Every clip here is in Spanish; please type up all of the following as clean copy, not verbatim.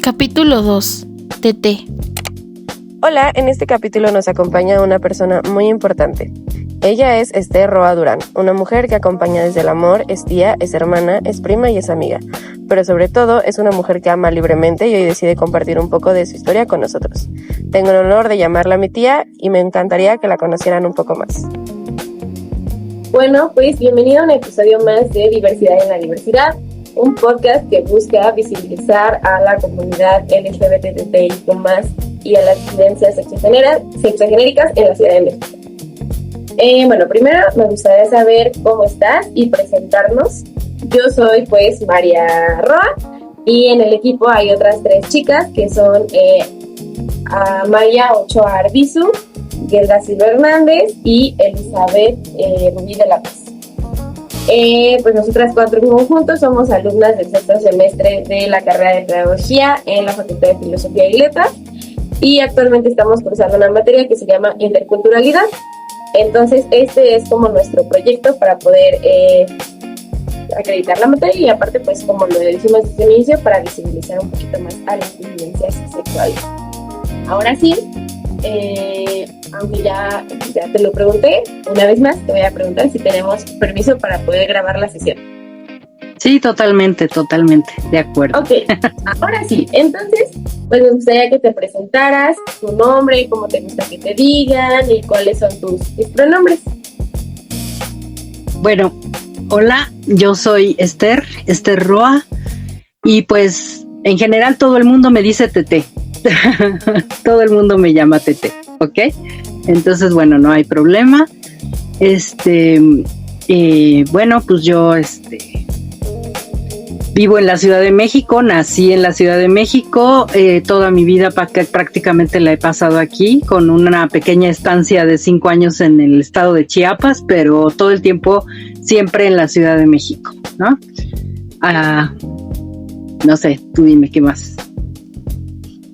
Capítulo 2. TT. Hola, en este capítulo nos acompaña una persona muy importante. Ella es Esther Roa Durán, una mujer que acompaña desde el amor, es tía, es hermana, es prima y es amiga. Pero sobre todo es una mujer que ama libremente y hoy decide compartir un poco de su historia con nosotros. Tengo el honor de llamarla mi tía y me encantaría que la conocieran un poco más. Bueno, pues bienvenido a un episodio más de Diversidad en la Diversidad, un podcast que busca visibilizar a la comunidad LGBTTIQ+, y a las disidencias sexogenéricas en la Ciudad de México. Bueno, primero me gustaría saber cómo estás y presentarnos. Yo soy pues María Roa y en el equipo hay otras 3 chicas que son María Ochoa Arbizu, Gelda Silva Hernández y Elizabeth Rubí de la Paz. Pues nosotras 4 en conjunto somos alumnas del sexto semestre de la carrera de Pedagogía en la Facultad de Filosofía y Letras y actualmente estamos cursando una materia que se llama Interculturalidad. Entonces este es como nuestro proyecto para poder acreditar la materia y aparte pues como lo dijimos desde el inicio para visibilizar un poquito más a las disidencias sexuales. Ahora sí, aunque ya te lo pregunté, una vez más te voy a preguntar si tenemos permiso para poder grabar la sesión. Sí, totalmente, de acuerdo. Ok, ahora sí, entonces, pues me gustaría que te presentaras tu nombre, cómo te gusta que te digan y cuáles son tus pronombres. Bueno, hola, yo soy Esther Roa, y pues en general todo el mundo me dice Tete. Todo el mundo me llama Tete, ¿ok? Entonces, bueno, no hay problema. Bueno, pues yo vivo en la Ciudad de México, nací en la Ciudad de México, toda mi vida prácticamente la he pasado aquí, con una pequeña estancia de 5 años en el estado de Chiapas, pero todo el tiempo siempre en la Ciudad de México, ¿no? No sé, tú dime qué más.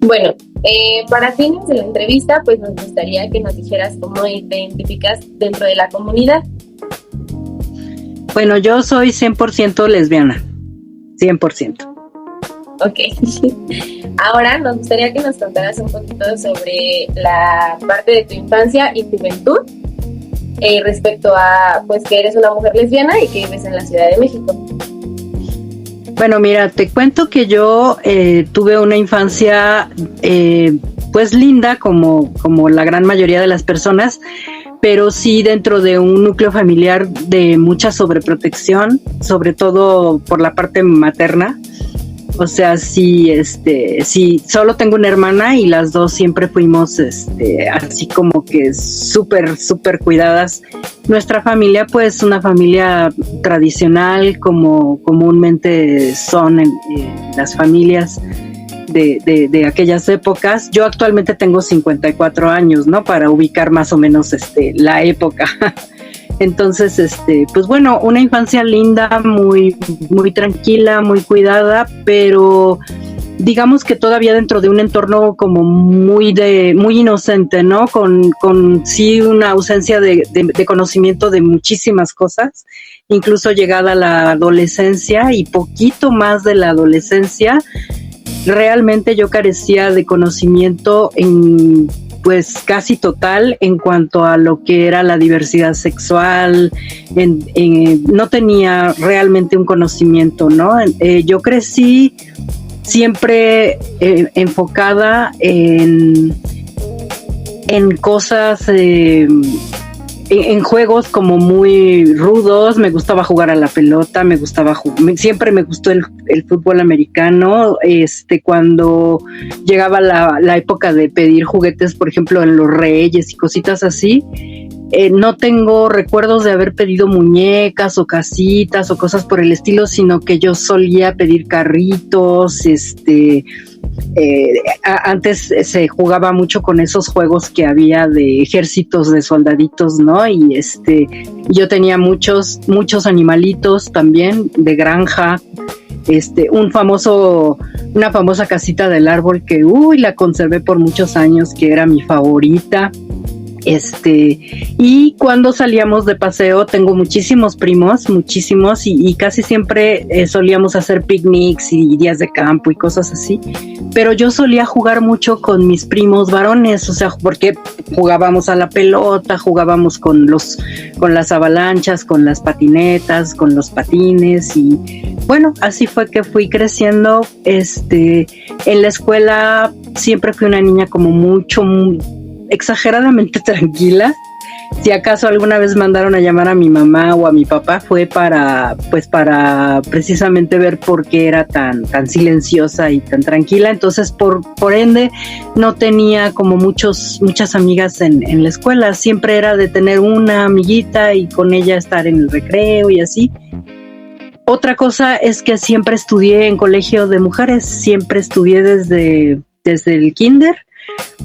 Bueno, para fines de la entrevista, pues nos gustaría que nos dijeras cómo te identificas dentro de la comunidad. Bueno, yo soy 100% lesbiana. 100%. Ok. Ahora nos gustaría que nos contaras un poquito sobre la parte de tu infancia y juventud respecto a pues que eres una mujer lesbiana y que vives en la Ciudad de México. Bueno, mira, te cuento que yo tuve una infancia pues linda como la gran mayoría de las personas, pero sí dentro de un núcleo familiar de mucha sobreprotección, sobre todo por la parte materna. O sea, sí, solo tengo una hermana y las dos siempre fuimos así como que súper cuidadas. Nuestra familia, pues, una familia tradicional, como comúnmente son en las familias de aquellas épocas. Yo actualmente tengo 54 años, ¿no? Para ubicar más o menos la época. Entonces, pues bueno, una infancia linda, muy tranquila, muy cuidada, pero digamos que todavía dentro de un entorno como muy inocente, ¿no? Con sí una ausencia de conocimiento de muchísimas cosas, incluso llegada a la adolescencia y poquito más de la adolescencia. Realmente yo carecía de conocimiento pues casi total en cuanto a lo que era la diversidad sexual, no tenía realmente un conocimiento, ¿no? Yo crecí siempre enfocada en cosas, en juegos como muy rudos. Me gustaba jugar a la pelota, siempre me gustó el fútbol americano. Cuando llegaba la época de pedir juguetes, por ejemplo, en los Reyes y cositas así, no tengo recuerdos de haber pedido muñecas o casitas o cosas por el estilo, sino que yo solía pedir carritos. Antes se jugaba mucho con esos juegos que había de ejércitos de soldaditos, ¿no? Y yo tenía muchos animalitos también de granja, una famosa casita del árbol que la conservé por muchos años, que era mi favorita. Y cuando salíamos de paseo, tengo muchísimos primos, muchísimos, y casi siempre solíamos hacer picnics y días de campo y cosas así, pero yo solía jugar mucho con mis primos varones, o sea, porque jugábamos a la pelota, jugábamos con las avalanchas, con las patinetas, con los patines, y bueno, así fue que fui creciendo. En la escuela siempre fui una niña como exageradamente tranquila. Si acaso alguna vez mandaron a llamar a mi mamá o a mi papá, fue para precisamente ver por qué era tan silenciosa y tan tranquila. Entonces, por ende, no tenía como muchas amigas en la escuela. Siempre era de tener una amiguita y con ella estar en el recreo y así. Otra cosa es que siempre estudié en colegio de mujeres. Siempre estudié desde el kinder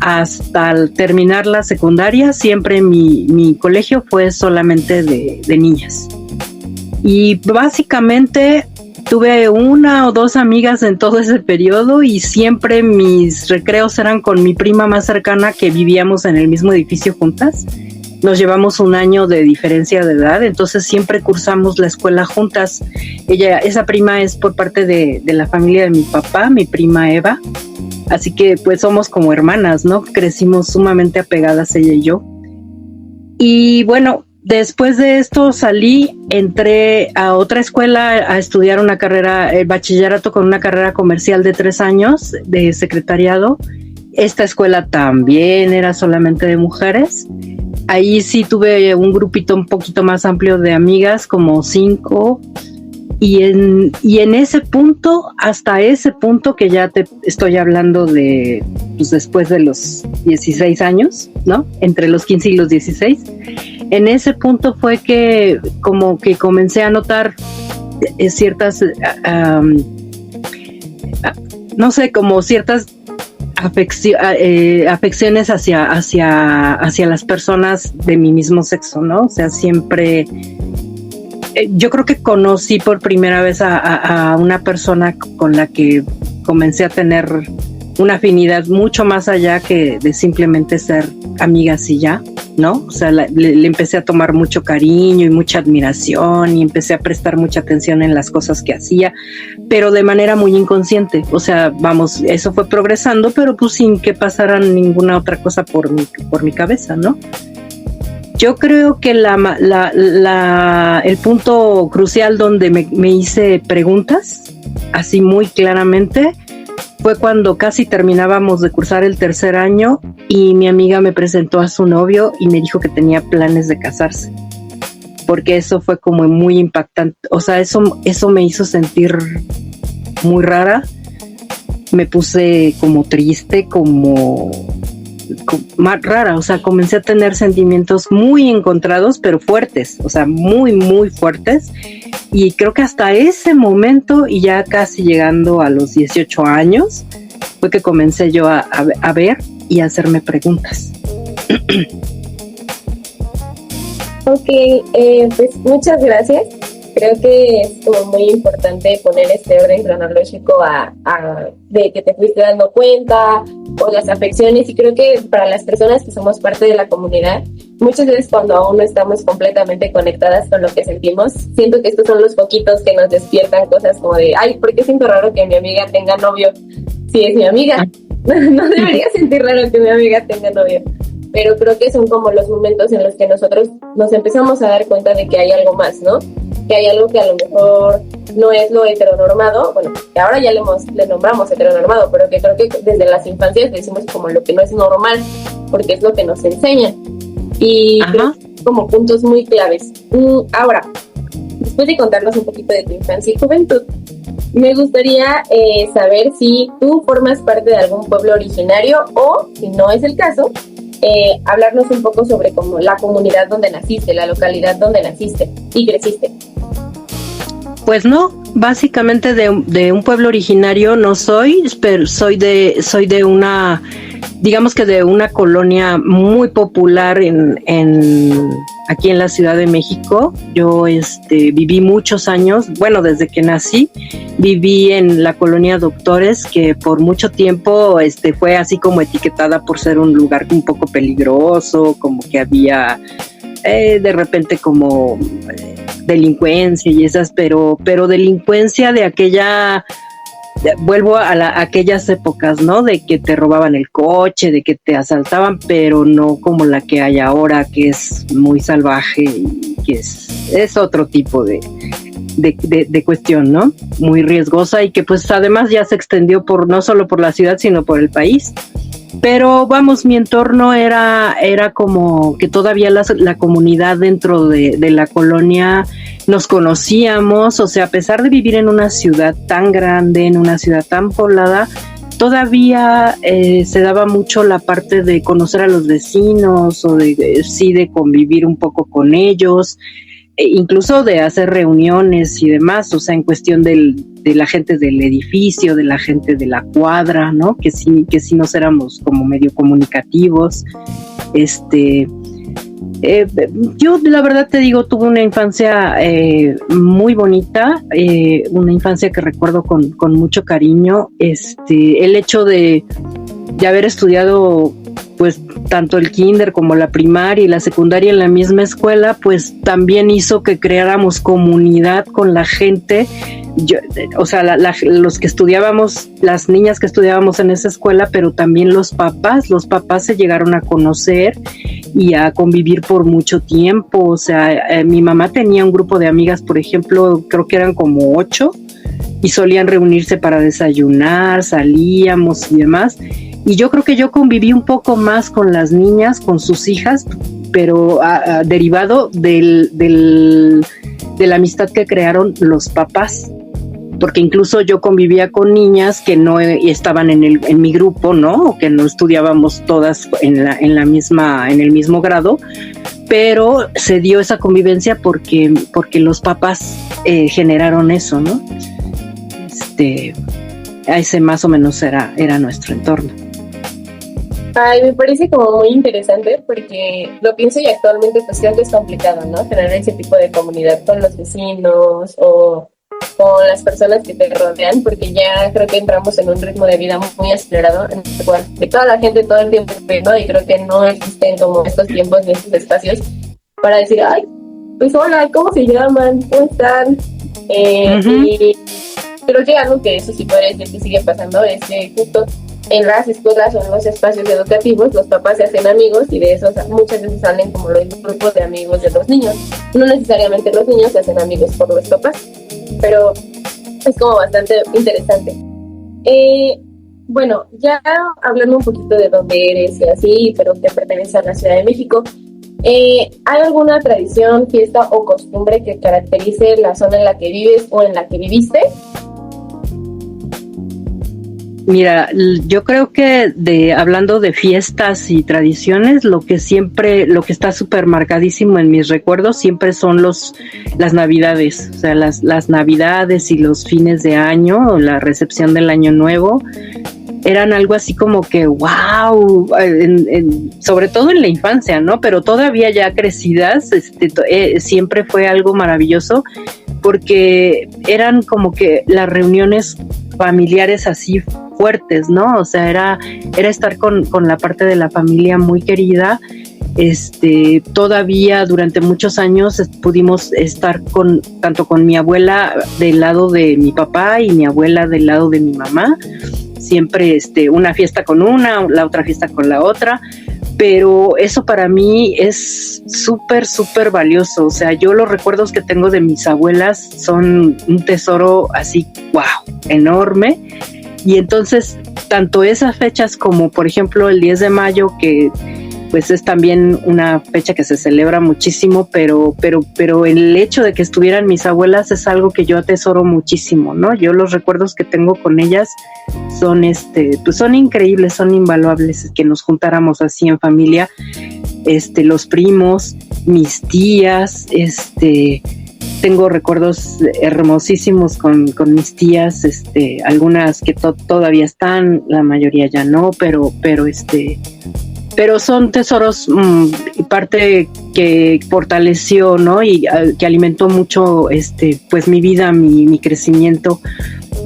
hasta terminar la secundaria. Siempre mi colegio fue solamente de niñas, y básicamente tuve una o dos amigas en todo ese periodo, y siempre mis recreos eran con mi prima más cercana, que vivíamos en el mismo edificio juntas. Nos llevamos un año de diferencia de edad, entonces siempre cursamos la escuela juntas. Esa prima es por parte de la familia de mi papá, mi prima Eva. Así que pues somos como hermanas, ¿no? Crecimos sumamente apegadas ella y yo. Y bueno, después de esto entré a otra escuela a estudiar una carrera, el bachillerato, con una carrera comercial de 3 años de secretariado. Esta escuela también era solamente de mujeres. Ahí sí tuve un grupito un poquito más amplio de amigas, como 5. Y en ese punto, hasta ese punto que ya te estoy hablando de, pues después de los 16 años, ¿no? Entre los 15 y los 16, en ese punto fue que como que comencé a notar ciertas, no sé, como ciertas afecciones hacia las personas de mi mismo sexo, ¿no? O sea, siempre... Yo creo que conocí por primera vez a una persona con la que comencé a tener una afinidad mucho más allá que de simplemente ser amigas y ya, ¿no? O sea, le empecé a tomar mucho cariño y mucha admiración, y empecé a prestar mucha atención en las cosas que hacía, pero de manera muy inconsciente. O sea, vamos, eso fue progresando, pero pues sin que pasara ninguna otra cosa por mi cabeza, ¿no? Yo creo que el punto crucial donde me hice preguntas, así muy claramente, fue cuando casi terminábamos de cursar el 3er año y mi amiga me presentó a su novio y me dijo que tenía planes de casarse. Porque eso fue como muy impactante. O sea, eso me hizo sentir muy rara. Me puse como triste, como más rara, o sea, comencé a tener sentimientos muy encontrados, pero fuertes, o sea, muy, muy fuertes, y creo que hasta ese momento, y ya casi llegando a los 18 años, fue que comencé yo a ver y a hacerme preguntas. Ok, pues muchas gracias. Creo que es como muy importante poner este orden cronológico de que te fuiste dando cuenta, o las afecciones, y creo que para las personas que somos parte de la comunidad, muchas veces cuando aún no estamos completamente conectadas con lo que sentimos, siento que estos son los poquitos que nos despiertan cosas como de, ay, ¿por qué siento raro que mi amiga tenga novio? Si es mi amiga, no debería sentir raro que mi amiga tenga novio. Pero creo que son como los momentos en los que nosotros nos empezamos a dar cuenta de que hay algo más, ¿no? Que hay algo que a lo mejor no es lo heteronormado, bueno, que ahora ya le nombramos heteronormado, pero que creo que desde las infancias decimos como lo que no es normal, porque es lo que nos enseñan. Y creo que son como puntos muy claves. Ahora, después de contarnos un poquito de tu infancia y juventud, me gustaría saber si tú formas parte de algún pueblo originario, o, si no es el caso, hablarnos un poco sobre como la comunidad donde naciste, la localidad donde naciste y creciste. Pues no, básicamente de un pueblo originario no soy, pero soy de una, digamos que de una colonia muy popular aquí en la Ciudad de México. Yo viví muchos años, bueno, desde que nací, viví en la colonia Doctores, que por mucho tiempo fue así como etiquetada por ser un lugar un poco peligroso, como que había de repente como delincuencia y esas, pero delincuencia de aquella, vuelvo a aquellas épocas, ¿no? De que te robaban el coche, de que te asaltaban, pero no como la que hay ahora, que es muy salvaje y que es otro tipo de cuestión, ¿no? Muy riesgosa y que pues además ya se extendió no solo por la ciudad, sino por el país. Pero vamos, mi entorno era como que todavía la comunidad dentro de la colonia nos conocíamos, o sea, a pesar de vivir en una ciudad tan grande, en una ciudad tan poblada, todavía se daba mucho la parte de conocer a los vecinos o de convivir un poco con ellos, incluso de hacer reuniones y demás, o sea, en cuestión de la gente del edificio, de la gente de la cuadra, ¿no? Que sí nos éramos como medio comunicativos. Yo la verdad te digo, tuve una infancia muy bonita, una infancia que recuerdo con mucho cariño. El hecho de haber estudiado pues tanto el kinder como la primaria y la secundaria en la misma escuela, pues también hizo que creáramos comunidad con la gente. O sea, los que estudiábamos, las niñas que estudiábamos en esa escuela, pero también los papás se llegaron a conocer y a convivir por mucho tiempo. O sea, mi mamá tenía un grupo de amigas, por ejemplo, creo que eran como 8, y solían reunirse para desayunar, salíamos y demás. Y yo creo que yo conviví un poco más con las niñas, con sus hijas, pero derivado de la amistad que crearon los papás. Porque incluso yo convivía con niñas que no estaban en mi grupo, ¿no? O que no estudiábamos todas en el mismo grado, pero se dio esa convivencia porque los papás generaron eso, ¿no? Ese más o menos era nuestro entorno. Ay, me parece como muy interesante porque lo pienso y actualmente pues creo que es complicado, ¿no? Generar ese tipo de comunidad con los vecinos o con las personas que te rodean, porque ya creo que entramos en un ritmo de vida muy acelerado en el cual que toda la gente todo el tiempo está, ¿no? Y creo que no existen como estos tiempos ni estos espacios para decir, ay, pues hola, ¿cómo se llaman? ¿Cómo están? Y creo que algo que eso sí podría decir que sigue pasando es que justo en las escuelas o en los espacios educativos los papás se hacen amigos y de esos muchas veces salen como los grupos de amigos de los niños. No necesariamente los niños se hacen amigos por los papás, pero es como bastante interesante. Bueno, ya hablando un poquito de dónde eres y así, pero que pertenece a la Ciudad de México, ¿hay alguna tradición, fiesta o costumbre que caracterice la zona en la que vives o en la que viviste? Mira, yo creo que hablando de fiestas y tradiciones, lo que está súper marcadísimo en mis recuerdos siempre son las Navidades, o sea, las Navidades y los fines de año, o la recepción del Año Nuevo, eran algo así como que wow, sobre todo en la infancia, ¿no? Pero todavía ya crecidas, siempre fue algo maravilloso, porque eran como que las reuniones familiares así fuertes, ¿no? O sea, era estar con la parte de la familia muy querida. Todavía durante muchos años pudimos estar tanto con mi abuela del lado de mi papá y mi abuela del lado de mi mamá. Siempre una fiesta con una, la otra fiesta con la otra. Pero eso para mí es súper, súper valioso. O sea, yo los recuerdos que tengo de mis abuelas son un tesoro así, wow, enorme. Y entonces, tanto esas fechas como, por ejemplo, el 10 de mayo, que pues es también una fecha que se celebra muchísimo, pero el hecho de que estuvieran mis abuelas es algo que yo atesoro muchísimo, ¿no? Yo los recuerdos que tengo con ellas son pues son increíbles, son invaluables, que nos juntáramos así en familia, los primos, mis tías, tengo recuerdos hermosísimos con mis tías, algunas que todavía están, la mayoría ya no, pero son tesoros, parte que fortaleció, ¿no? Y que alimentó mucho, pues mi vida, mi crecimiento.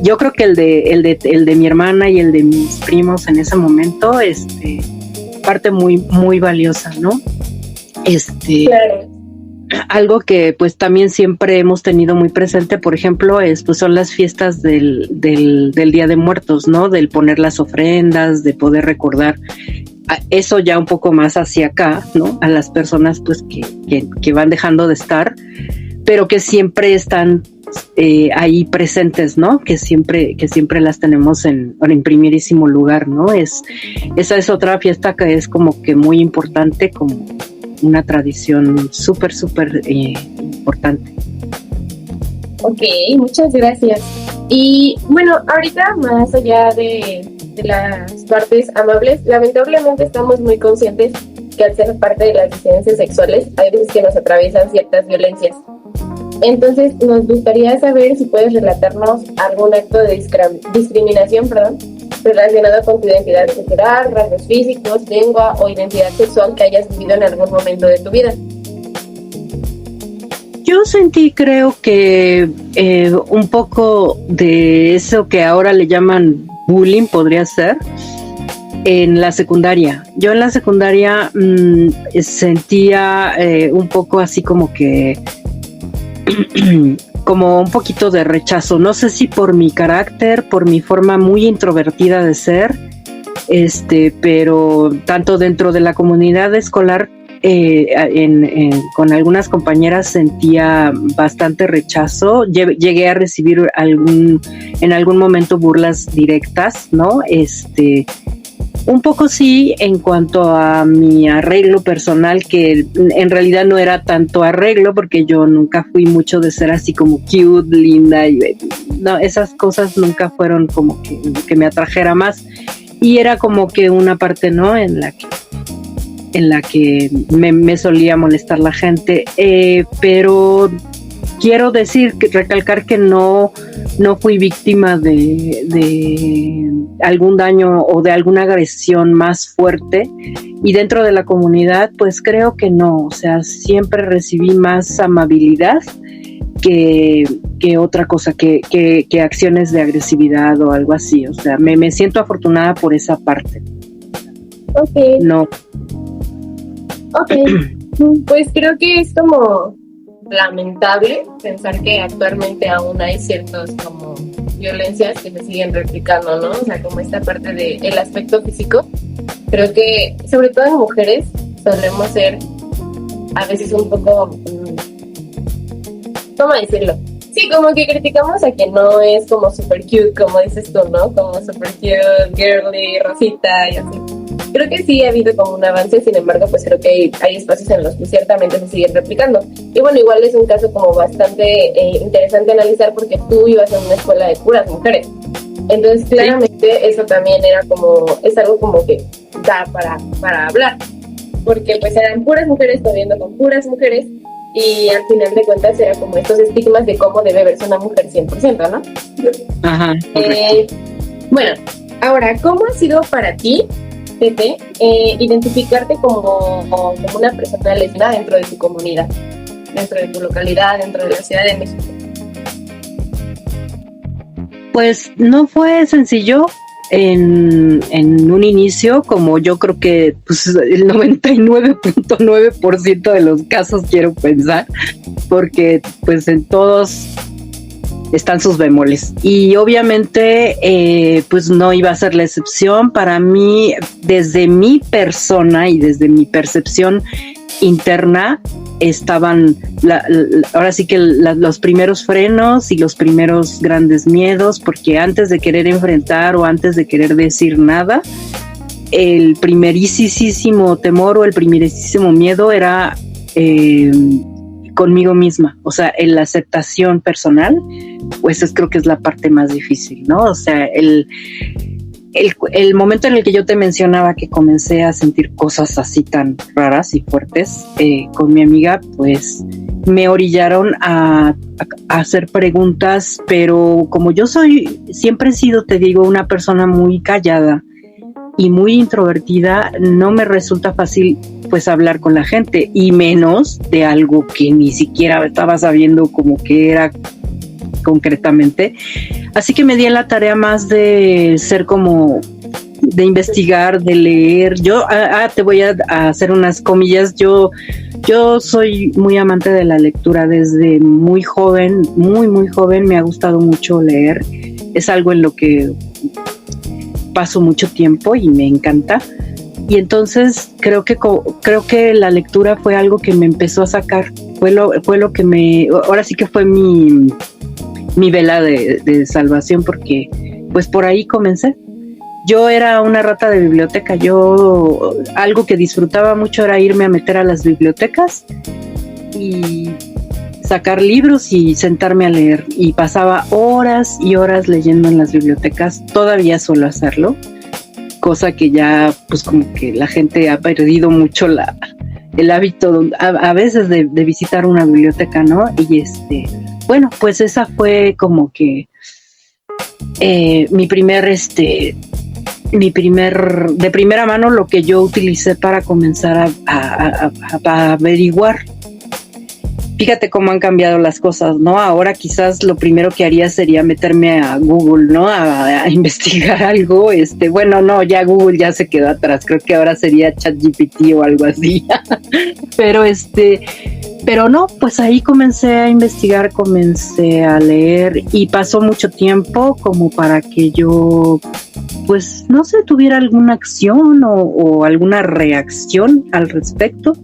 Yo creo que el de mi hermana y el de mis primos en ese momento, parte muy, muy valiosa, ¿no? Claro. Algo que pues también siempre hemos tenido muy presente, por ejemplo, pues son las fiestas del Día de Muertos, ¿no? Del poner las ofrendas, de poder recordar eso ya un poco más hacia acá, ¿no? A las personas pues que van dejando de estar, pero que siempre están ahí presentes, ¿no? Que siempre las tenemos en primerísimo lugar, ¿no? Esa es otra fiesta que es como que muy importante, como una tradición súper, súper importante. Ok, muchas gracias. Y bueno, ahorita más allá de las partes amables, lamentablemente estamos muy conscientes que al ser parte de las disidencias sexuales hay veces que nos atraviesan ciertas violencias. Entonces nos gustaría saber si puedes relatarnos algún acto de discriminación, relacionado con tu identidad cultural, rasgos físicos, lengua o identidad sexual que hayas vivido en algún momento de tu vida. Yo sentí, creo que un poco de eso que ahora le llaman bullying, podría ser, en la secundaria. Yo en la secundaria sentía un poco así como que como un poquito de rechazo, no sé si por mi carácter, por mi forma muy introvertida de ser, pero tanto dentro de la comunidad escolar, con algunas compañeras sentía bastante rechazo. Llegué a recibir en algún momento burlas directas, ¿no? Un poco sí, en cuanto a mi arreglo personal, que en realidad no era tanto arreglo, porque yo nunca fui mucho de ser así como cute, linda, no, esas cosas nunca fueron como que me atrajera más, y era como que una parte, ¿no? En la que me solía molestar la gente, pero quiero recalcar que no fui víctima de algún daño o de alguna agresión más fuerte, y dentro de la comunidad pues creo que no, o sea, siempre recibí más amabilidad que otra cosa, que acciones de agresividad o algo así, o sea, me siento afortunada por esa parte. Ok. No. Ok, pues creo que es como lamentable pensar que actualmente aún hay ciertos como violencias que se siguen replicando, ¿no? O sea, como esta parte del aspecto físico. Creo que, sobre todo en mujeres, solemos ser a veces un poco, ¿cómo decirlo? Sí, como que criticamos a que no es como super cute, como dices tú, ¿no? Como super cute, girly, rosita y así. Creo que sí ha habido como un avance, sin embargo, pues creo que hay espacios en los que ciertamente se siguen replicando. Y bueno, igual es un caso como bastante interesante analizar, porque tú ibas a una escuela de puras mujeres. Entonces, claramente eso también era como, es algo como que da para hablar. Porque pues eran puras mujeres conviviendo con puras mujeres, y al final de cuentas era como estos estigmas de cómo debe verse una mujer 100%, ¿no? Ajá. Bueno, ahora, ¿cómo ha sido para ti, Tete, identificarte como una persona lesbiana dentro de tu comunidad, dentro de tu localidad, dentro de la Ciudad de México? Pues no fue sencillo en un inicio, como yo creo que pues, el 99.9% de los casos, quiero pensar, porque pues en todos están sus bemoles, y obviamente pues no iba a ser la excepción. Para mí, desde mi persona y desde mi percepción interna, estaban ahora sí que los primeros frenos y los primeros grandes miedos, porque antes de querer enfrentar o antes de querer decir nada, el primerísimo temor o el primerísimo miedo era conmigo misma, o sea, en la aceptación personal, pues creo que es la parte más difícil, ¿no? O sea, el momento en el que yo te mencionaba que comencé a sentir cosas así tan raras y fuertes con mi amiga, pues me orillaron a hacer preguntas, pero como yo siempre he sido, te digo, una persona muy callada y muy introvertida, no me resulta fácil pues hablar con la gente, y menos de algo que ni siquiera estaba sabiendo como que era concretamente. Así que me di en la tarea más de ser como de investigar, de leer. Yo te voy a hacer unas comillas. Yo soy muy amante de la lectura desde muy joven, muy joven. Me ha gustado mucho leer. Es algo en lo que paso mucho tiempo y me encanta. Y entonces creo que la lectura fue algo que me empezó a sacar. Fue lo que ahora sí que fue mi vela de salvación, porque pues por ahí comencé. Yo era una rata de biblioteca. Algo que disfrutaba mucho era irme a meter a las bibliotecas y sacar libros y sentarme a leer, y pasaba horas y horas leyendo en las bibliotecas. Todavía suelo hacerlo, cosa que ya pues como que la gente ha perdido mucho el hábito a veces de visitar una biblioteca, ¿no? Y bueno, pues esa fue como que mi primer de primera mano, lo que yo utilicé para comenzar a averiguar. Fíjate cómo han cambiado las cosas, ¿no? Ahora quizás lo primero que haría sería meterme a Google, ¿no? A investigar algo. Bueno, no, ya Google ya se quedó atrás. Creo que ahora sería ChatGPT o algo así. Pero no, pues ahí comencé a investigar, comencé a leer, y pasó mucho tiempo como para que yo, pues, no sé, tuviera alguna acción o alguna reacción al respecto.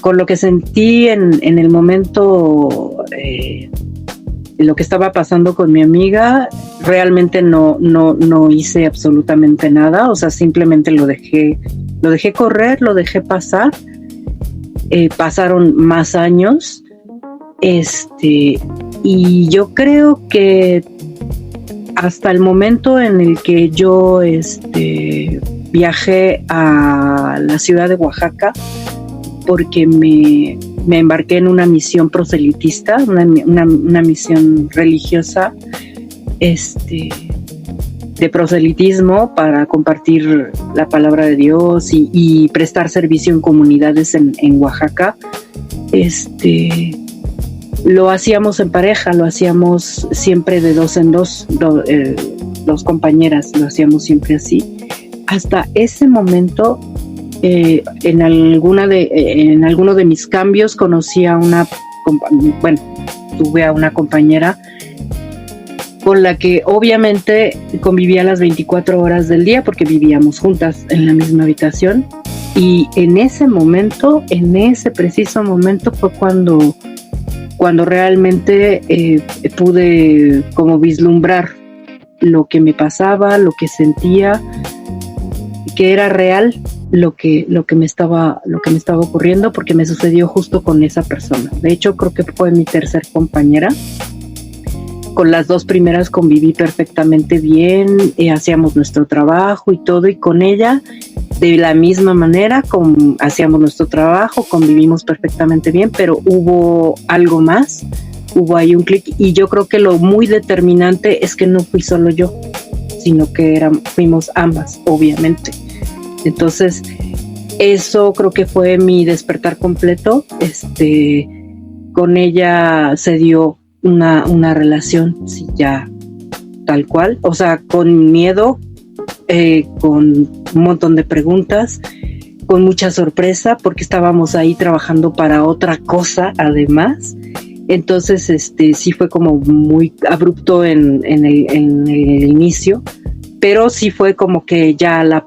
Con lo que sentí en el momento, lo que estaba pasando con mi amiga, realmente no hice absolutamente nada. O sea, simplemente lo dejé correr, lo dejé pasar. Pasaron más años, y yo creo que hasta el momento en el que yo viajé a la ciudad de Oaxaca, porque me embarqué en una misión proselitista, una misión religiosa, de proselitismo, para compartir la palabra de Dios y prestar servicio en comunidades en Oaxaca. Lo hacíamos en pareja, lo hacíamos siempre de dos en dos, dos compañeras, lo hacíamos siempre así. Hasta ese momento, en alguno de mis cambios conocí a tuve a una compañera con la que obviamente convivía las 24 horas del día, porque vivíamos juntas en la misma habitación. Y en ese preciso momento fue cuando realmente pude como vislumbrar lo que me pasaba, lo que sentía, que era real lo que me estaba ocurriendo, porque me sucedió justo con esa persona. De hecho, creo que fue mi tercer compañera. Con las dos primeras conviví perfectamente bien, hacíamos nuestro trabajo y todo, y con ella de la misma manera, hacíamos nuestro trabajo, convivimos perfectamente bien, pero hubo algo más, hubo ahí un clic, y yo creo que lo muy determinante es que no fui solo yo, sino que fuimos ambas, obviamente. Entonces, eso creo que fue mi despertar completo. Con ella se dio una relación, sí, ya tal cual, o sea, con miedo, con un montón de preguntas, con mucha sorpresa, porque estábamos ahí trabajando para otra cosa además. Entonces sí fue como muy abrupto en el inicio, pero sí fue como que ya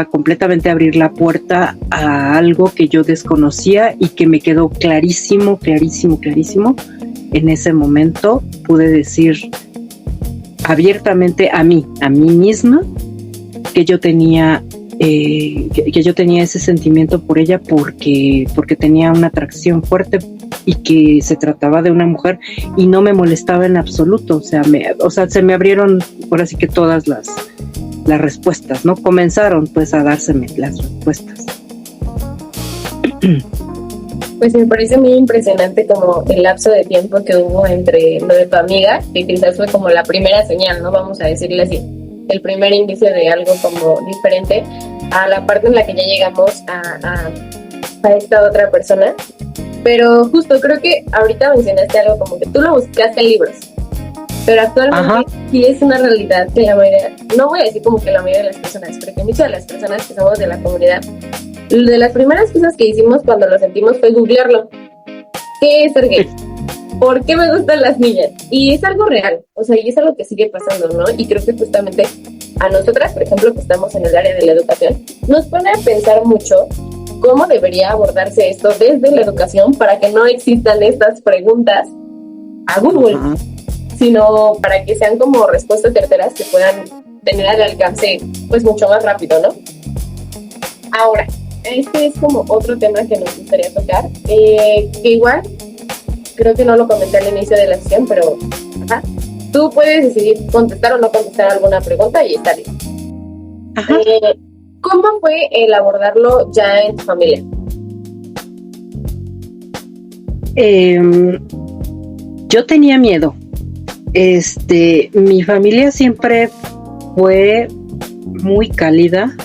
completamente abrir la puerta a algo que yo desconocía y que me quedó clarísimo. En ese momento pude decir abiertamente a mí misma que yo tenía ese sentimiento por ella, porque tenía una atracción fuerte y que se trataba de una mujer, y no me molestaba en absoluto. O sea, se me abrieron ahora sí que todas las respuestas, ¿no? Comenzaron pues a dárseme las respuestas. Pues me parece muy impresionante como el lapso de tiempo que hubo entre lo de tu amiga, que quizás fue como la primera señal, ¿no? Vamos a decirle así, el primer indicio de algo como diferente, a la parte en la que ya llegamos a esta otra persona. Pero justo creo que ahorita mencionaste algo como que tú lo buscaste en libros, pero actualmente sí es una realidad que la mayoría, no voy a decir como que la mayoría de las personas, pero que muchas de las personas que somos de la comunidad, de las primeras cosas que hicimos cuando lo sentimos fue googlearlo. ¿Qué es ser gay? ¿Por qué me gustan las niñas? Y es algo real, o sea, y es algo que sigue pasando, ¿no? Y creo que justamente a nosotras, por ejemplo, que estamos en el área de la educación, nos pone a pensar mucho cómo debería abordarse esto desde la educación para que no existan estas preguntas a Google, sino para que sean como respuestas certeras que puedan tener al alcance pues mucho más rápido, ¿no? Ahora, este es como otro tema que nos gustaría tocar, que igual creo que no lo comenté al inicio de la sesión, pero tú puedes decidir contestar o no contestar alguna pregunta y está bien. ¿Cómo fue el abordarlo ya en tu familia? Yo tenía miedo. Mi familia siempre fue muy cálida,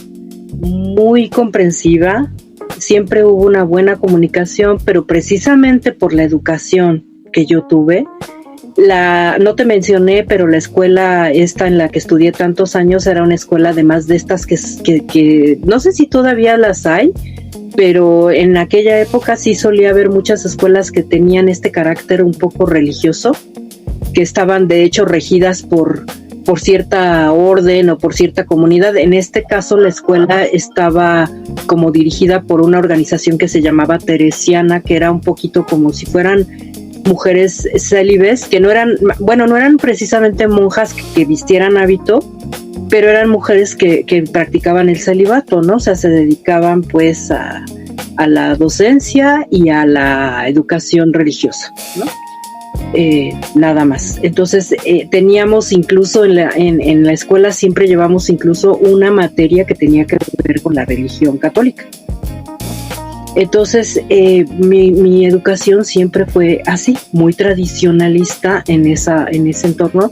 muy comprensiva, siempre hubo una buena comunicación, pero precisamente por la educación que yo tuve, no te mencioné, pero la escuela esta en la que estudié tantos años era una escuela además de estas que no sé si todavía las hay, pero en aquella época sí solía haber muchas escuelas que tenían este carácter un poco religioso, que estaban de hecho regidas por cierta orden o por cierta comunidad. En este caso la escuela estaba como dirigida por una organización que se llamaba Teresiana, que era un poquito como si fueran mujeres célibes, que no eran precisamente monjas que vistieran hábito, pero eran mujeres que practicaban el celibato, ¿no? O sea, se dedicaban pues a la docencia y a la educación religiosa, ¿no? Nada más. Entonces teníamos incluso en la escuela siempre llevamos incluso una materia que tenía que ver con la religión católica. Entonces mi educación siempre fue así, muy tradicionalista en ese entorno.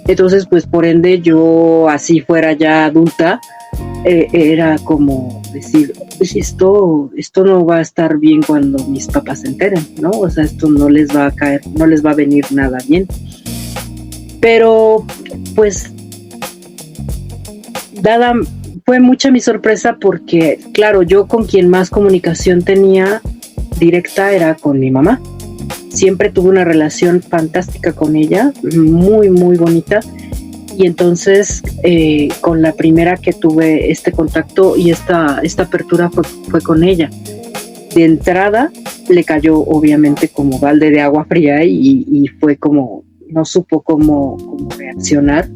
Entonces pues por ende yo, así fuera ya adulta, era como decir, pues esto no va a estar bien cuando mis papás se enteren, ¿no? O sea, esto no les va a caer, no les va a venir nada bien. Pero pues fue mucha mi sorpresa porque, claro, yo con quien más comunicación tenía directa era con mi mamá. Siempre tuve una relación fantástica con ella, muy, muy bonita. Y entonces, con la primera que tuve este contacto y esta apertura fue con ella. De entrada, le cayó obviamente como balde de agua fría y fue como, no supo cómo reaccionar,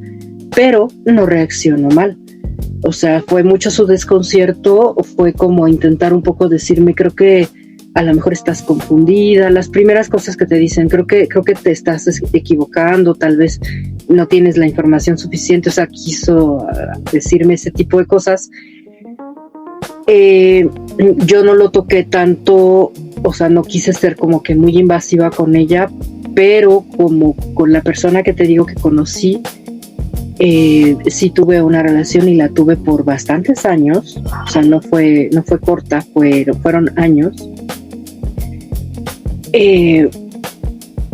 pero no reaccionó mal. O sea, fue mucho su desconcierto, fue como intentar un poco decirme, creo que a lo mejor estás confundida, las primeras cosas que te dicen, creo que te estás equivocando, tal vez no tienes la información suficiente, o sea, quiso decirme ese tipo de cosas. Yo no lo toqué tanto, o sea, no quise ser como que muy invasiva con ella, pero como con la persona que te digo que conocí, sí tuve una relación y la tuve por bastantes años, o sea, no fue corta, fueron años.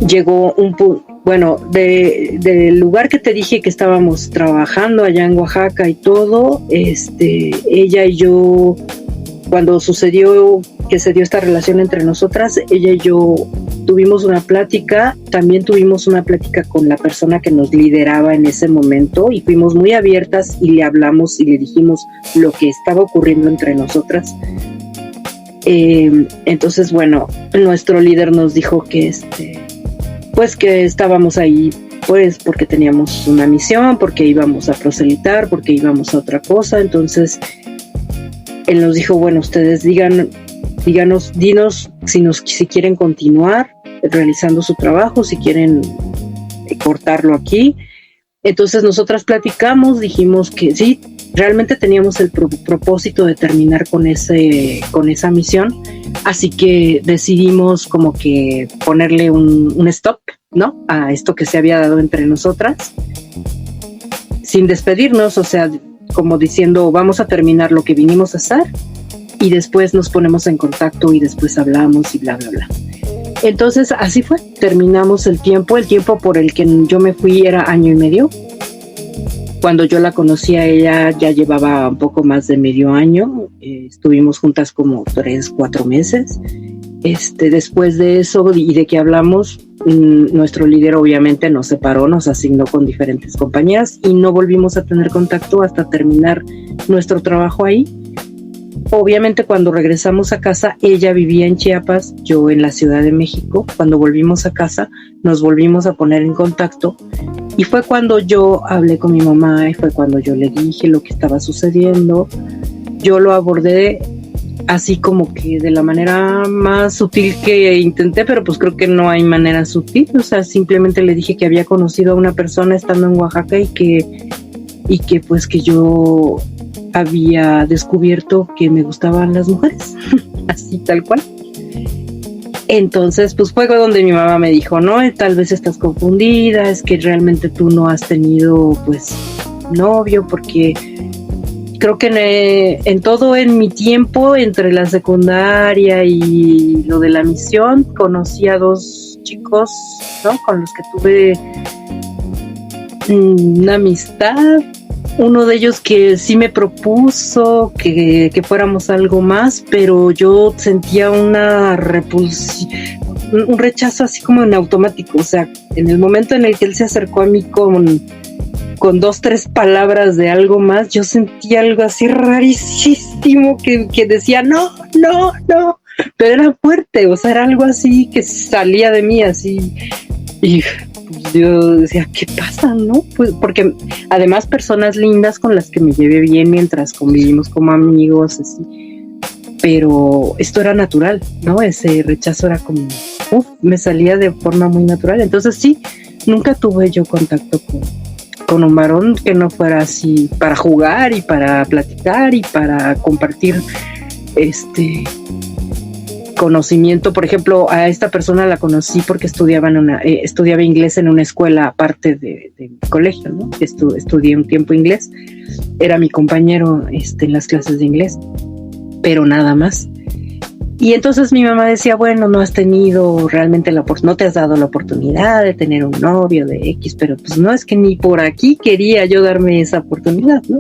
Llegó un punto, bueno, del lugar que te dije que estábamos trabajando allá en Oaxaca y todo, ella y yo, cuando que se dio esta relación entre nosotras, ella y yo tuvimos una plática, también tuvimos una plática con la persona que nos lideraba en ese momento y fuimos muy abiertas y le hablamos y le dijimos lo que estaba ocurriendo entre nosotras. Entonces, bueno, nuestro líder nos dijo que pues que estábamos ahí pues porque teníamos una misión, porque íbamos a proselitar, porque íbamos a otra cosa. Entonces él nos dijo, bueno, ustedes dinos si quieren continuar realizando su trabajo, si quieren cortarlo aquí. Entonces nosotras platicamos, dijimos que sí, realmente teníamos el propósito de terminar con esa misión, así que decidimos como que ponerle un stop, ¿no? A esto que se había dado entre nosotras, sin despedirnos, o sea, como diciendo, vamos a terminar lo que vinimos a hacer y después nos ponemos en contacto y después hablamos y bla, bla, bla. Entonces así fue, terminamos el tiempo por el que yo me fui era 1.5 años. Cuando yo la conocí a ella ya llevaba un poco más de medio año, estuvimos juntas como 3-4 meses. Después de eso y de que hablamos, nuestro líder obviamente nos separó, nos asignó con diferentes compañeras y no volvimos a tener contacto hasta terminar nuestro trabajo ahí. Obviamente cuando regresamos a casa, ella vivía en Chiapas, yo en la Ciudad de México. Cuando volvimos a casa, nos volvimos a poner en contacto y fue cuando yo hablé con mi mamá y fue cuando yo le dije lo que estaba sucediendo. Yo lo abordé así como que de la manera más sutil que intenté, pero pues creo que no hay manera sutil, o sea, simplemente le dije que había conocido a una persona estando en Oaxaca y que pues que yo había descubierto que me gustaban las mujeres, así tal cual. Entonces pues fue donde mi mamá me dijo, no, tal vez estás confundida, es que realmente tú no has tenido pues novio, porque creo que en mi tiempo entre la secundaria y lo de la misión conocí a 2 chicos, ¿no? Con los que tuve una amistad. Uno de ellos que sí me propuso que fuéramos algo más, pero yo sentía una repulsión, un rechazo así como en automático. O sea, en el momento en el que él se acercó a mí con 2-3 palabras de algo más, yo sentí algo así rarísimo que decía no, pero era fuerte, o sea, era algo así que salía de mí así, y pues yo decía, ¿qué pasa, no? Pues porque además personas lindas con las que me llevé bien mientras convivimos como amigos, así, pero esto era natural, ¿no? Ese rechazo era como, me salía de forma muy natural. Entonces sí, nunca tuve yo contacto con un varón que no fuera así para jugar y para platicar y para compartir conocimiento. Por ejemplo, a esta persona la conocí porque estudiaba inglés en una escuela aparte de mi colegio, ¿no? Estudié un tiempo inglés, era mi compañero en las clases de inglés, pero nada más. Y entonces mi mamá decía, bueno, no has tenido realmente no te has dado la oportunidad de tener un novio de X, pero pues no, es que ni por aquí quería yo darme esa oportunidad, ¿no?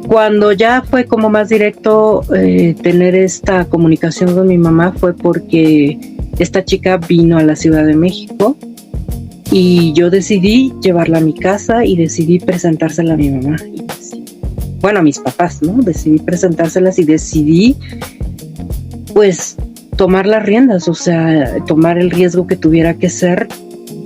Cuando ya fue como más directo tener esta comunicación con mi mamá fue porque esta chica vino a la Ciudad de México y yo decidí llevarla a mi casa y decidí presentársela a mi mamá. Bueno, a mis papás, ¿no? Decidí presentárselas y decidí, pues, tomar las riendas, o sea, tomar el riesgo que tuviera que ser,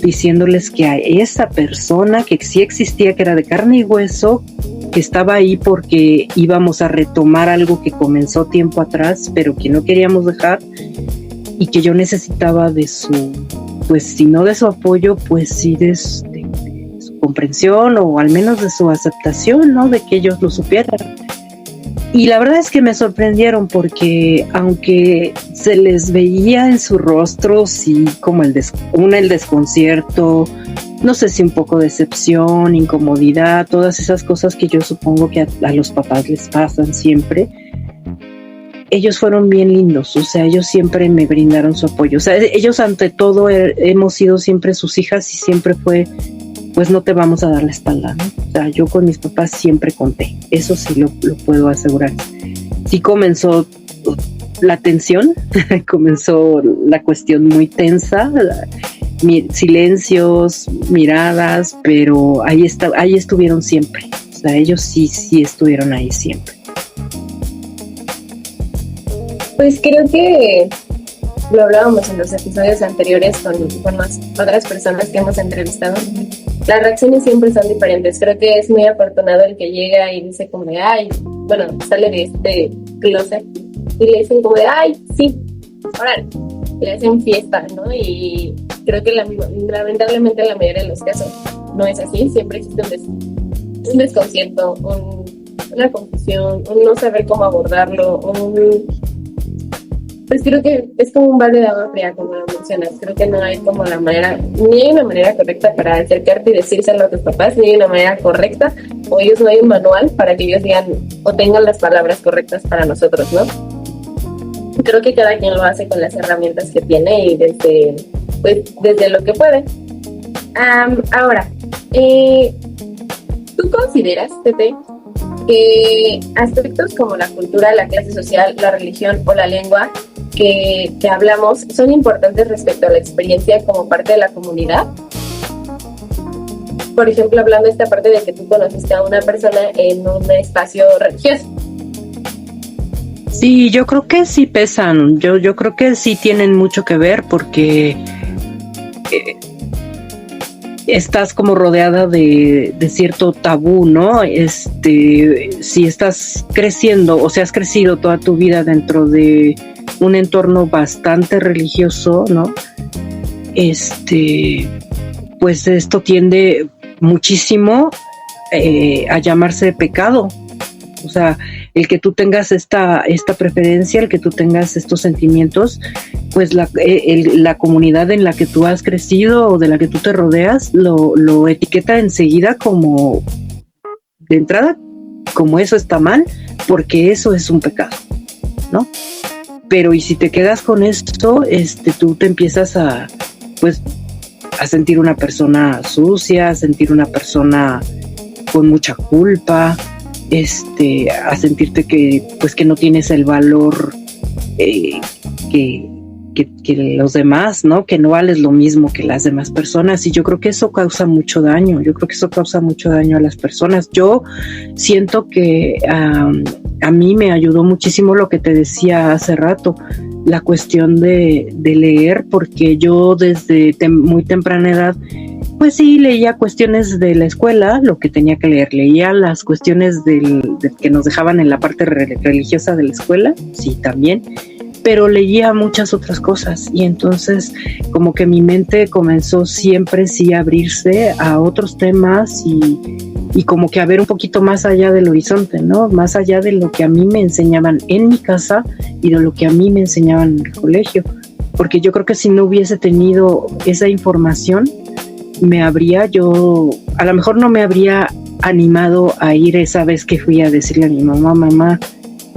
diciéndoles que a esa persona que sí existía, que era de carne y hueso, que estaba ahí porque íbamos a retomar algo que comenzó tiempo atrás, pero que no queríamos dejar, y que yo necesitaba de su, pues, si no de su apoyo, pues sí de su comprensión o al menos de su aceptación, ¿no? De que ellos lo supieran. Y la verdad es que me sorprendieron porque aunque se les veía en su rostro sí como el desconcierto, no sé si un poco decepción, incomodidad, todas esas cosas que yo supongo que a los papás les pasan siempre, ellos fueron bien lindos, o sea, ellos siempre me brindaron su apoyo, o sea, ellos ante todo hemos sido siempre sus hijas y siempre fue, pues no te vamos a dar la espalda, ¿no? O sea, yo con mis papás siempre conté, eso sí lo puedo asegurar. Sí comenzó la tensión, comenzó la cuestión muy tensa, silencios, miradas, pero ahí estuvieron siempre, o sea, ellos sí estuvieron ahí siempre. Pues creo que lo hablábamos en los episodios anteriores con otras personas que hemos entrevistado. Las reacciones siempre son diferentes. Creo que es muy afortunado el que llega y dice como de, ay, bueno, sale de este closet y le dicen como de, ay, sí, órale, le hacen fiesta, ¿no? Y creo que lamentablemente en la mayoría de los casos no es así, siempre existe un desconcierto, una confusión, un no saber cómo abordarlo, pues creo que es como un balde de agua fría, como lo mencionas. Creo que no hay como ni hay una manera correcta para acercarte y decírselo a tus papás, ni hay una manera correcta, o ellos no hay un manual para que ellos digan o tengan las palabras correctas para nosotros, ¿no? Creo que cada quien lo hace con las herramientas que tiene y desde lo que puede. Ahora, ¿tú consideras, Tete, que aspectos como la cultura, la clase social, la religión o la lengua que hablamos son importantes respecto a la experiencia como parte de la comunidad? Por ejemplo, hablando de esta parte de que tú conociste a una persona en un espacio religioso. Sí, yo creo que sí pesan, yo creo que sí tienen mucho que ver porque estás como rodeada de cierto tabú, ¿no? Si estás creciendo o si has crecido toda tu vida dentro de un entorno bastante religioso, ¿no? Pues esto tiende muchísimo a llamarse pecado. O sea, el que tú tengas esta preferencia, el que tú tengas estos sentimientos, pues la comunidad en la que tú has crecido o de la que tú te rodeas lo etiqueta enseguida como, de entrada, como eso está mal, porque eso es un pecado, ¿no? Pero y si te quedas con esto, tú te empiezas a sentir una persona sucia, a sentir una persona con mucha culpa, a sentirte que no tienes el valor que los demás, ¿no? Que no vales lo mismo que las demás personas, y yo creo que eso causa mucho daño. A las personas. Yo siento que a mí me ayudó muchísimo lo que te decía hace rato, la cuestión de leer, porque yo desde muy temprana edad pues sí, leía cuestiones de la escuela, lo que tenía que leer, leía las cuestiones que nos dejaban en la parte religiosa de la escuela, sí, también, pero leía muchas otras cosas, y entonces como que mi mente comenzó siempre sí a abrirse a otros temas y como que a ver un poquito más allá del horizonte, ¿no? Más allá de lo que a mí me enseñaban en mi casa y de lo que a mí me enseñaban en el colegio, porque yo creo que si no hubiese tenido esa información, a lo mejor no me habría animado a ir esa vez que fui a decirle a mi mamá,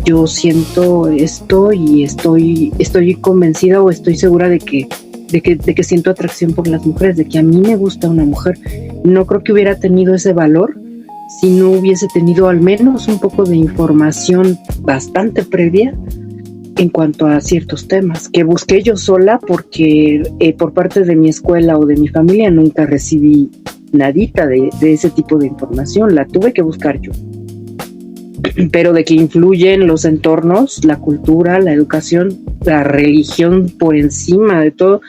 yo siento esto y estoy convencida o estoy segura de que siento atracción por las mujeres, de que a mí me gusta una mujer. No creo que hubiera tenido ese valor si no hubiese tenido al menos un poco de información bastante previa en cuanto a ciertos temas que busqué yo sola, porque por parte de mi escuela o de mi familia nunca recibí nadita de ese tipo de información, la tuve que buscar yo. Pero de que influyen los entornos, la cultura, la educación, la religión por encima de todo,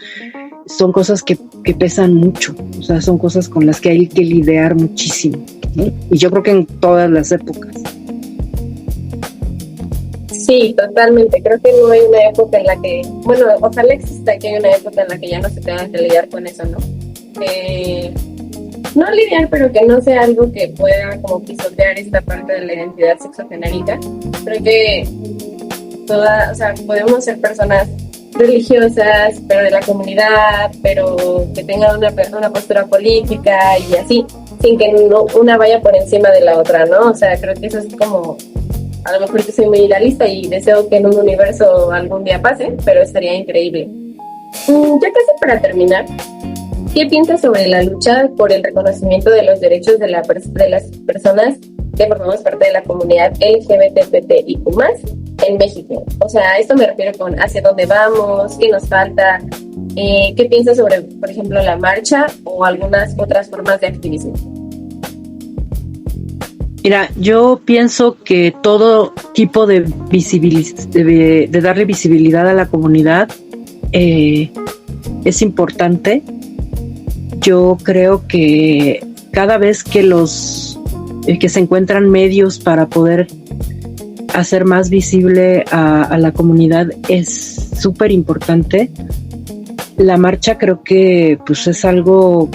son cosas que pesan mucho, o sea, son cosas con las que hay que lidiar muchísimo, ¿no? Y yo creo que en todas las épocas. Sí, totalmente. Creo que no hay una época en la que, bueno, ojalá exista que haya una época en la que ya no se tenga que lidiar con eso, ¿no? No lidiar, pero que no sea algo que pueda como pisotear esta parte de la identidad sexogenérica. Creo que podemos ser personas religiosas, pero de la comunidad, pero que tengan una postura política y así, sin que una vaya por encima de la otra, ¿no? O sea, creo que eso es como... A lo mejor que soy muy idealista y deseo que en un universo algún día pase, pero estaría increíble. Ya casi para terminar, ¿qué piensas sobre la lucha por el reconocimiento de los derechos de las personas que formamos parte de la comunidad LGBTIQ+ en México? O sea, a esto me refiero con hacia dónde vamos, qué nos falta, qué piensas sobre, por ejemplo, la marcha o algunas otras formas de activismo. Mira, yo pienso que todo tipo de darle visibilidad a la comunidad es importante. Yo creo que cada vez que que se encuentran medios para poder hacer más visible a la comunidad es súper importante. La marcha creo que pues es algo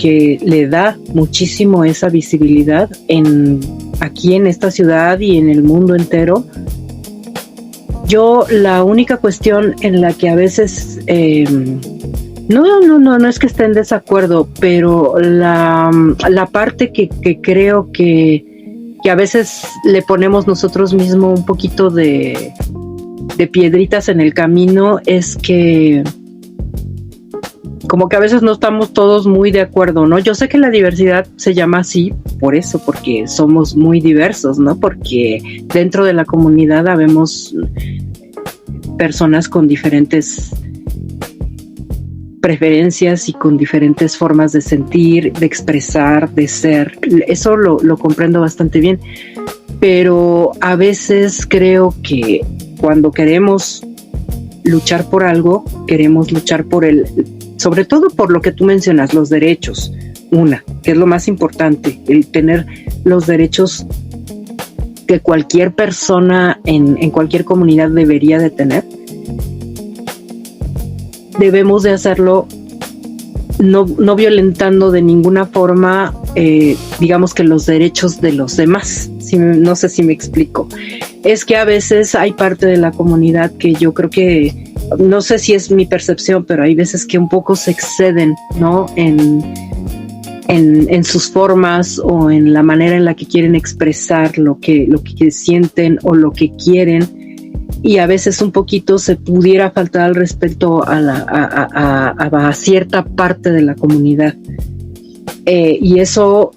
que le da muchísimo esa visibilidad aquí en esta ciudad y en el mundo entero. Yo la única cuestión en la que a veces no es que esté en desacuerdo, pero la parte que creo que a veces le ponemos nosotros mismos un poquito de piedritas en el camino es que como que a veces no estamos todos muy de acuerdo, ¿no? Yo sé que la diversidad se llama así por eso, porque somos muy diversos, ¿no? Porque dentro de la comunidad habemos personas con diferentes preferencias y con diferentes formas de sentir, de expresar, de ser. Eso lo comprendo bastante bien, pero a veces creo que cuando queremos luchar por algo, queremos luchar sobre todo por lo que tú mencionas, los derechos, que es lo más importante, el tener los derechos que cualquier persona en cualquier comunidad debería de tener. Debemos de hacerlo no violentando de ninguna forma, digamos que los derechos de los demás. No sé si me explico. Es que a veces hay parte de la comunidad que yo creo que, no sé si es mi percepción, pero hay veces que un poco se exceden, ¿no? En sus formas o en la manera en la que quieren expresar lo que sienten o lo que quieren, y a veces un poquito se pudiera faltar al respeto a cierta parte de la comunidad, y eso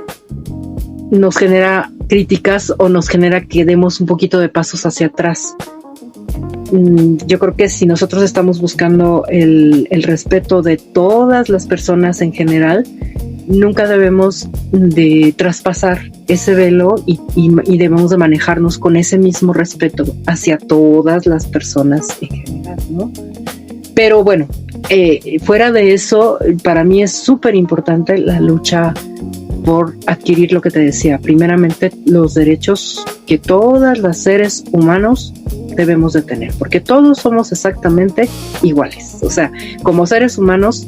nos genera críticas o nos genera que demos un poquito de pasos hacia atrás. Yo creo que si nosotros estamos buscando el respeto de todas las personas en general, nunca debemos de traspasar ese velo y debemos de manejarnos con ese mismo respeto hacia todas las personas en general, ¿no? Pero bueno, fuera de eso, para mí es súper importante la lucha por adquirir lo que te decía, primeramente los derechos que todas las seres humanos debemos de tener, porque todos somos exactamente iguales, o sea, como seres humanos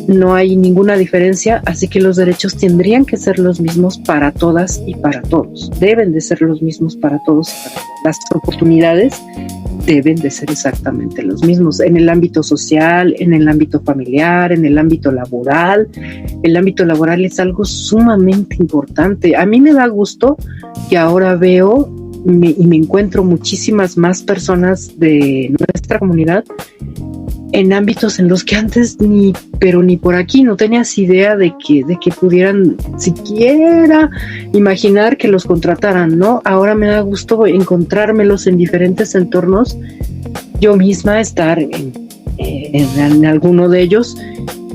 no hay ninguna diferencia, así que los derechos tendrían que ser los mismos para todas y para todos, deben de ser los mismos para todos y para todos. Las oportunidades deben de ser exactamente los mismos en el ámbito social, en el ámbito familiar, en el ámbito laboral. El ámbito laboral es algo sumamente importante. A mí me da gusto que ahora veo y me encuentro muchísimas más personas de nuestra comunidad en ámbitos en los que antes ni por aquí no tenías idea de que pudieran siquiera imaginar que los contrataran, ¿no? Ahora me da gusto encontrármelos en diferentes entornos, yo misma estar en alguno de ellos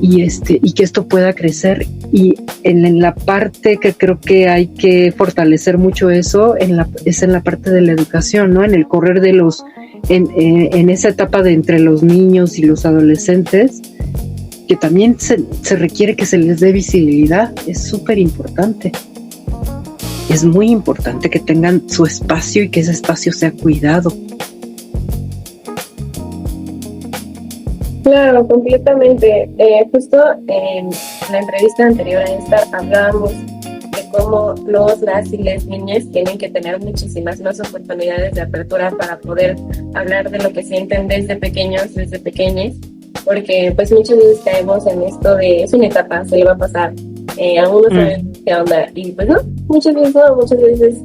y que esto pueda crecer. Y en la parte que creo que hay que fortalecer mucho eso es en la parte de la educación, ¿no? En el correr de en esa etapa de entre los niños y los adolescentes, que también se requiere que se les dé visibilidad. Es súper importante. Es muy importante que tengan su espacio y que ese espacio sea cuidado. Claro, completamente. Justo en la entrevista anterior a esta hablábamos de cómo las y las niñas tienen que tener muchísimas más oportunidades de apertura para poder hablar de lo que sienten desde pequeños, desde pequeñas, porque pues muchas veces caemos en esto de es una etapa, se le va a pasar, algunos saben qué onda, y pues no, muchas veces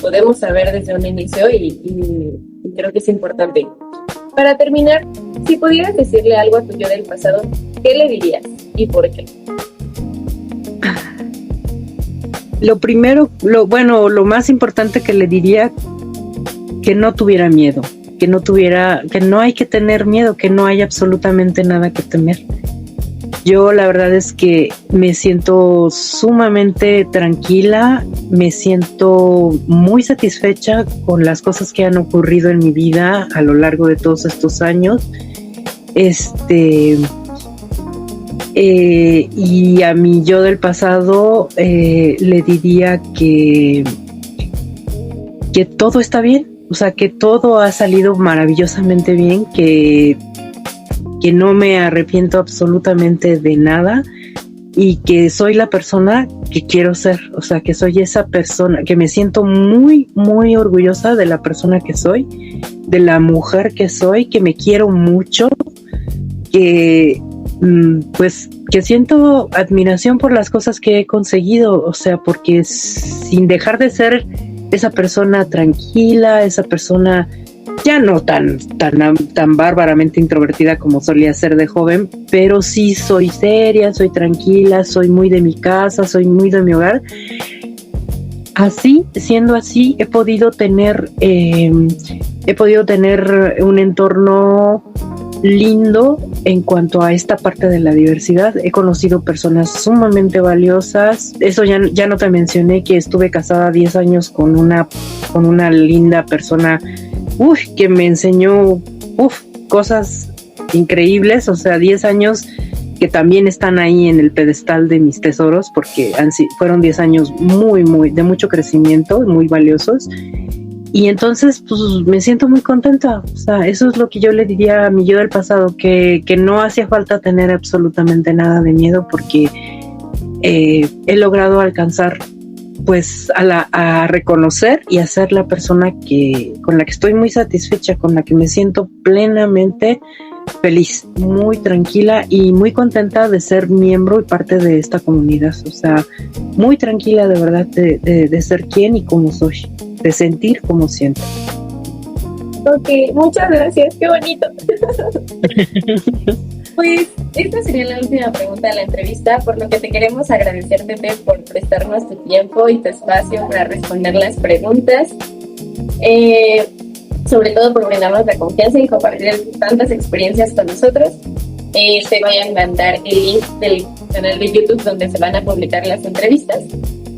podemos saber desde un inicio y creo que es importante. Para terminar, si pudieras decirle algo a tu yo del pasado, ¿qué le dirías y por qué? Lo primero, lo más importante que le diría, que no tuviera miedo, que no hay que tener miedo, que no hay absolutamente nada que temer. Yo la verdad es que me siento sumamente tranquila, me siento muy satisfecha con las cosas que han ocurrido en mi vida a lo largo de todos estos años. Y a mi yo del pasado le diría que todo está bien, o sea, que todo ha salido maravillosamente bien, que no me arrepiento absolutamente de nada, y que soy la persona que quiero ser, o sea, que soy esa persona, que me siento muy, muy orgullosa de la persona que soy, de la mujer que soy, que me quiero mucho, que pues que siento admiración por las cosas que he conseguido, o sea, porque sin dejar de ser esa persona tranquila, esa persona ya no tan bárbaramente introvertida como solía ser de joven, pero sí soy seria, soy tranquila, soy muy de mi casa, soy muy de mi hogar. Así, siendo así, he podido tener un entorno lindo en cuanto a esta parte de la diversidad. He conocido personas sumamente valiosas. Eso ya no te mencioné que estuve casada 10 años con una linda persona que me enseñó cosas increíbles, o sea, 10 años que también están ahí en el pedestal de mis tesoros, porque fueron 10 años muy, muy, de mucho crecimiento, muy valiosos. Y entonces, pues me siento muy contenta. O sea, eso es lo que yo le diría a mi yo del pasado, que no hacía falta tener absolutamente nada de miedo, porque he logrado alcanzar, pues, a reconocer y a ser la persona con la que estoy muy satisfecha, con la que me siento plenamente feliz, muy tranquila y muy contenta de ser miembro y parte de esta comunidad. O sea, muy tranquila de verdad de ser quien y cómo soy, de sentir como siento. Ok, muchas gracias, qué bonito. Pues esta sería la última pregunta de la entrevista, por lo que te queremos agradecer, Tete, por prestarnos tu tiempo y tu espacio para responder las preguntas. Sobre todo por brindarnos la confianza y compartir tantas experiencias con nosotros. Te voy a mandar el link del canal de YouTube donde se van a publicar las entrevistas.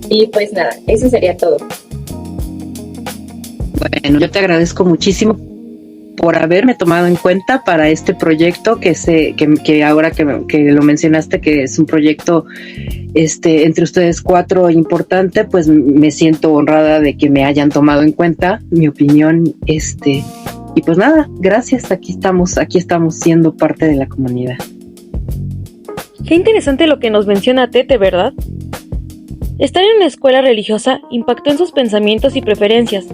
Y pues nada, eso sería todo. Bueno, yo te agradezco muchísimo por haberme tomado en cuenta para este proyecto que ahora que lo mencionaste, que es un proyecto entre ustedes 4 importante, pues me siento honrada de que me hayan tomado en cuenta mi opinión, y pues nada, gracias, aquí estamos siendo parte de la comunidad. Qué interesante lo que nos menciona Tete, ¿verdad? Estar en una escuela religiosa impactó en sus pensamientos y preferencias,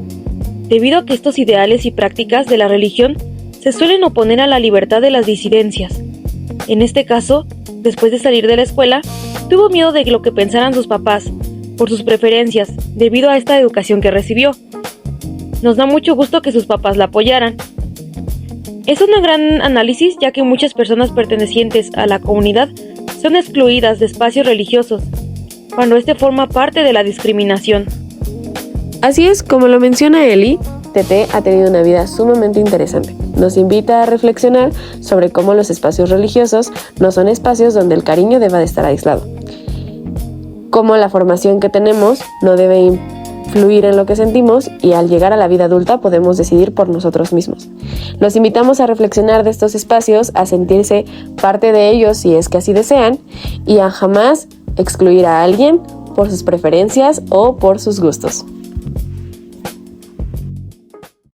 debido a que estos ideales y prácticas de la religión se suelen oponer a la libertad de las disidencias. En este caso, después de salir de la escuela, tuvo miedo de lo que pensaran sus papás, por sus preferencias, debido a esta educación que recibió. Nos da mucho gusto que sus papás la apoyaran. Es un gran análisis, ya que muchas personas pertenecientes a la comunidad son excluidas de espacios religiosos, cuando este forma parte de la discriminación. Así es, como lo menciona Eli, Tete ha tenido una vida sumamente interesante. Nos invita a reflexionar sobre cómo los espacios religiosos no son espacios donde el cariño deba de estar aislado. Cómo la formación que tenemos no debe influir en lo que sentimos y al llegar a la vida adulta podemos decidir por nosotros mismos. Los invitamos a reflexionar de estos espacios, a sentirse parte de ellos si es que así desean y a jamás excluir a alguien por sus preferencias o por sus gustos.